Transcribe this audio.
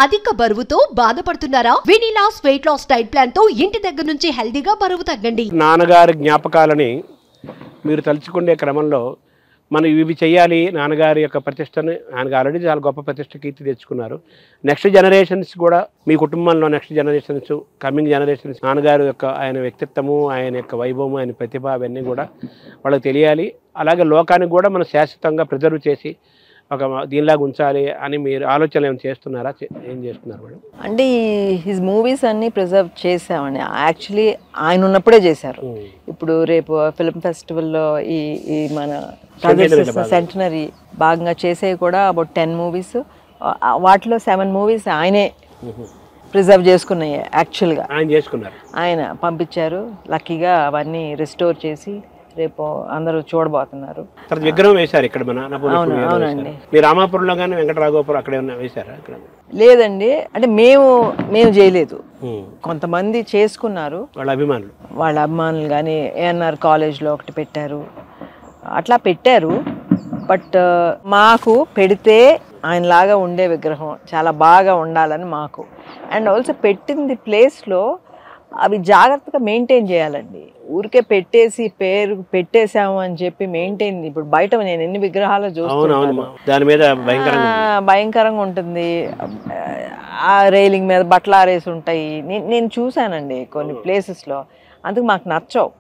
అధిక బరువుతో బాధపడుతున్నారా? వెనిలాస్ వెయిట్ లాస్ డైట్ ప్లాన్ తో ఇంటి దగ్గర నుంచి హెల్దీగా బరువు తగ్గండి. నాన్నగారి జ్ఞాపకాలని మీరు తలుచుకునే క్రమంలో మనం ఇవి చేయాలి. నాన్నగారి యొక్క ప్రతిష్టని, ఆయనకు ఆల్రెడీ చాలా గొప్ప ప్రతిష్ట కీర్తి తెచ్చుకున్నారు. నెక్స్ట్ జనరేషన్స్ కూడా, మీ కుటుంబంలో నెక్స్ట్ జనరేషన్స్, కమింగ్ జనరేషన్స్ నాన్నగారు యొక్క ఆయన వ్యక్తిత్వము, ఆయన యొక్క వైభవము, ఆయన ప్రతిభ అవన్నీ కూడా వాళ్ళకి తెలియాలి. అలాగే లోకానికి కూడా మనం శాశ్వతంగా ప్రిజర్వ్ చేసి ఒక దీనిలాగా ఉంచాలి అని మీరు ఆలోచనలు ఏమైనా చేస్తున్నారా? ఏం చేస్తున్నారు మేడం? అంటే హిజ్ మూవీస్ అన్ని ప్రిజర్వ్ చేసామండి. యాక్చువల్లీ ఆయన ఉన్నప్పుడే చేశారు. ఇప్పుడు రేపు ఫిల్మ్ ఫెస్టివల్లో ఈ మన సెంటనరీ భాగంగా చేసేవి కూడా అబౌట్ 10 మూవీస్, వాటిలో 7 మూవీస్ ఆయనే ప్రిజర్వ్ చేసుకున్నాయి. యాక్చువల్గా ఆయన చేసుకున్నారు, ఆయన పంపించారు. లక్కీగా అవన్నీ రిస్టోర్ చేసి రేపు అందరూ చూడబోతున్నారు. విగ్రహం వేశారు ఇక్కడ మన. అవునండి. మీరు రామాపురంలో కానీ వెంకటరాఘోపురం అక్కడ ఏమన్నా వేశారా? లేదండి, అంటే మేము చేయలేదు. కొంతమంది చేసుకున్నారు, వాళ్ళ అభిమానులు కానీ ఏఎన్ఆర్ కాలేజ్లో ఒకటి పెట్టారు, అట్లా పెట్టారు. బట్ మాకు పెడితే ఆయనలాగా ఉండే విగ్రహం చాలా బాగా ఉండాలని మాకు. అండ్ ఆల్సో పెట్టింది ప్లేస్లో అవి జాగ్రత్తగా మెయింటైన్ చేయాలండి. ఊరికే పెట్టేసి పేరు పెట్టేశాము అని చెప్పి మెయింటైన్, ఇప్పుడు బయట నేను ఎన్ని విగ్రహాలు చూస్తున్నాను, భయంకరంగా ఉంటుంది. ఆ రైలింగ్ మీద బట్టలు ఆరేసి ఉంటాయి. నేను చూశానండి కొన్ని ప్లేసెస్లో. అందుకు మాకు నచ్చవు.